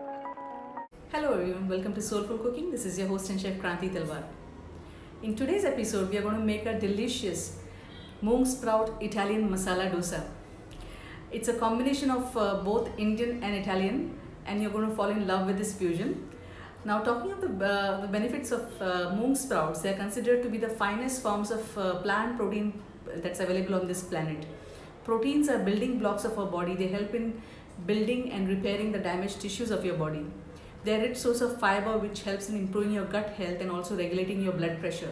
Hello everyone, welcome to Soulful Cooking. This is your host and chef Kranti Talwar. In today's episode, we are going to make a delicious moong sprout Italian masala dosa. It's a combination of both Indian and Italian, and you're going to fall in love with this fusion. Now, talking of the benefits of moong sprouts, they are considered to be the finest forms of plant protein that's available on this planet. Proteins are building blocks of our body. They help in building and repairing the damaged tissues of your body. They are a rich source of fiber which helps in improving your gut health and also regulating your blood pressure.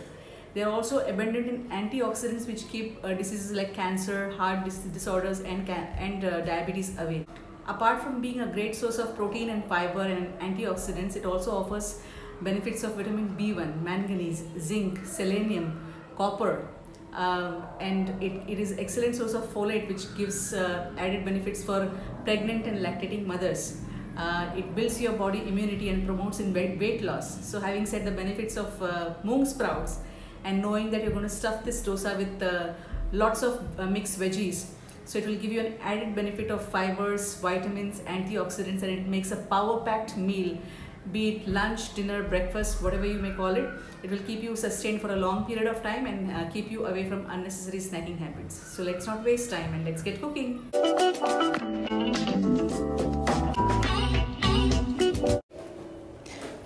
They are also abundant in antioxidants which keep diseases like cancer, heart disorders and diabetes away. Apart from being a great source of protein and fiber and antioxidants, it also offers benefits of vitamin B1, manganese, zinc, selenium, copper, and it is excellent source of folate which gives added benefits for pregnant and lactating mothers. It builds your body immunity and promotes in weight loss. So having said the benefits of moong sprouts and knowing that you're going to stuff this dosa with lots of mixed veggies, so it will give you an added benefit of fibers, vitamins, antioxidants, and it makes a power-packed meal, be it lunch, dinner, breakfast, whatever you may call it. It will keep you sustained for a long period of time and keep you away from unnecessary snacking habits. So let's not waste time and let's get cooking.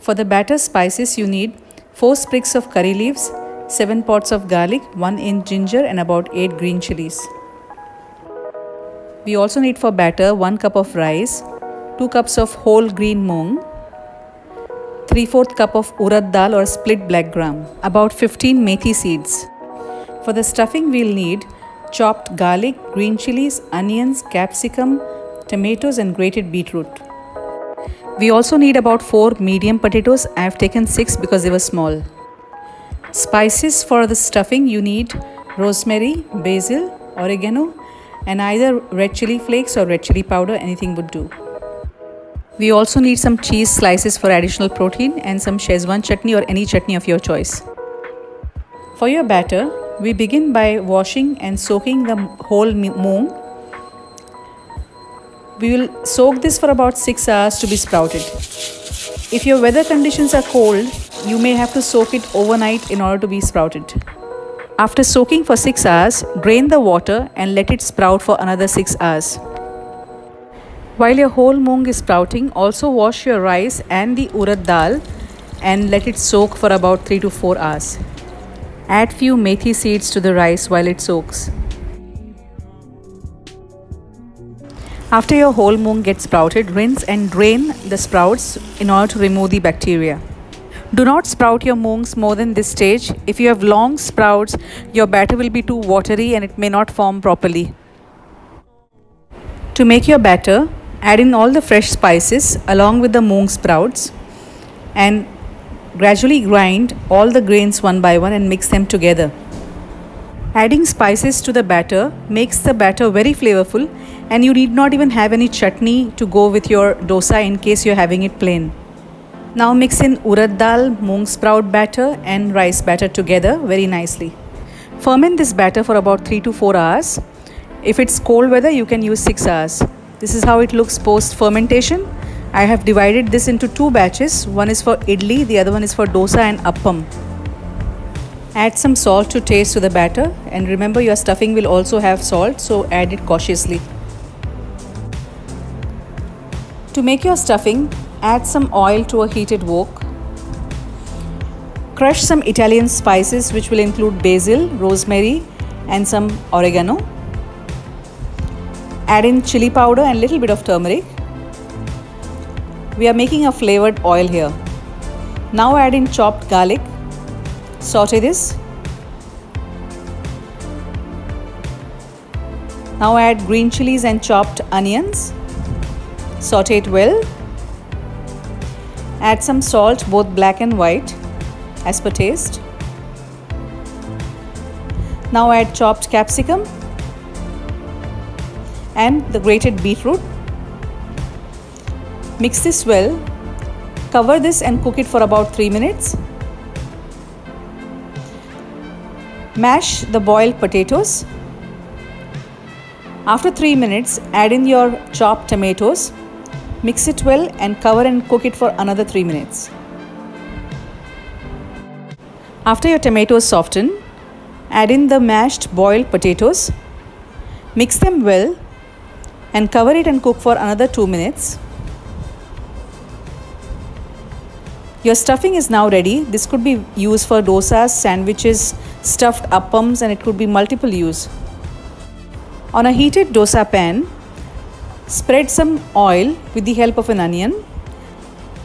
For the batter spices, you need 4 sprigs of curry leaves, 7 pods of garlic, 1 inch ginger and about 8 green chilies. We also need for batter 1 cup of rice, 2 cups of whole green moong, 3/4 cup of urad dal or split black gram, about 15 methi seeds. For the stuffing, we'll need chopped garlic, green chilies, onions, capsicum, tomatoes and grated beetroot. We also need about 4 medium potatoes. I have taken 6 because they were small. Spices for the stuffing, you need rosemary, basil, oregano, and either red chili flakes or red chili powder, anything would do. We also need some cheese slices for additional protein and some Szechuan chutney or any chutney of your choice. For your batter, we begin by washing and soaking the whole moong. We will soak this for about 6 hours to be sprouted. If your weather conditions are cold, you may have to soak it overnight in order to be sprouted. After soaking for 6 hours, drain the water and let it sprout for another 6 hours. While your whole moong is sprouting, also wash your rice and the urad dal and let it soak for about 3 to 4 hours. Add few methi seeds to the rice while it soaks. After your whole moong gets sprouted, rinse and drain the sprouts in order to remove the bacteria. Do not sprout your moongs more than this stage. If you have long sprouts, your batter will be too watery and it may not form properly. To make your batter, add in all the fresh spices along with the moong sprouts and gradually grind all the grains one by one and mix them together. Adding spices to the batter makes the batter very flavorful, and you need not even have any chutney to go with your dosa in case you're having it plain. Now mix in urad dal, moong sprout batter and rice batter together very nicely. Ferment this batter for about 3 to 4 hours. If it's cold weather, you can use 6 hours. This is how it looks post fermentation. I have divided this into 2 batches. One is for idli, the other one is for dosa and appam. Add some salt to taste to the batter, and remember your stuffing will also have salt, so add it cautiously. To make your stuffing, add some oil to a heated wok. Crush some Italian spices which will include basil, rosemary and some oregano. Add in chili powder and little bit of turmeric. We are making a flavored oil here. Now add in chopped garlic. Saute this. Now add green chilies and chopped onions. Saute it well. Add some salt, both black and white, as per taste. Now add chopped capsicum and the grated beetroot. Mix this well. Cover this and cook it for about 3 minutes. Mash the boiled potatoes. After 3 minutes, add in your chopped tomatoes. Mix it well and cover and cook it for another 3 minutes. After your tomatoes soften, add in the mashed boiled potatoes. Mix them well and cover it and cook for another 2 minutes. Your stuffing is now ready. This could be used for dosas, sandwiches, stuffed appams, and it could be multiple use. On a heated dosa pan, spread some oil with the help of an onion.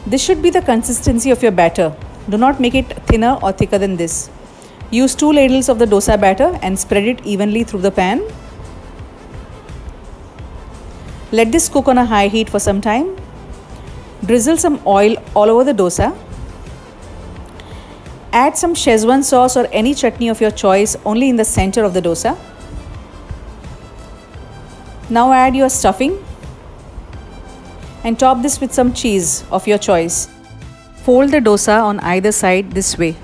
This should be the consistency of your batter. Do not make it thinner or thicker than this. Use 2 ladles of the dosa batter and spread it evenly through the pan. Let this cook on a high heat for some time. Drizzle some oil all over the dosa. Add some Szechuan sauce or any chutney of your choice only in the center of the dosa. Now add your stuffing and top this with some cheese of your choice. Fold the dosa on either side this way.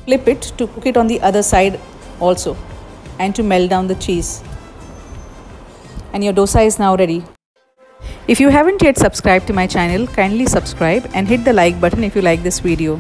Flip it to cook it on the other side also and to melt down the cheese. And your dosa is now ready. If you haven't yet subscribed to my channel, kindly subscribe and hit the like button if you like this video.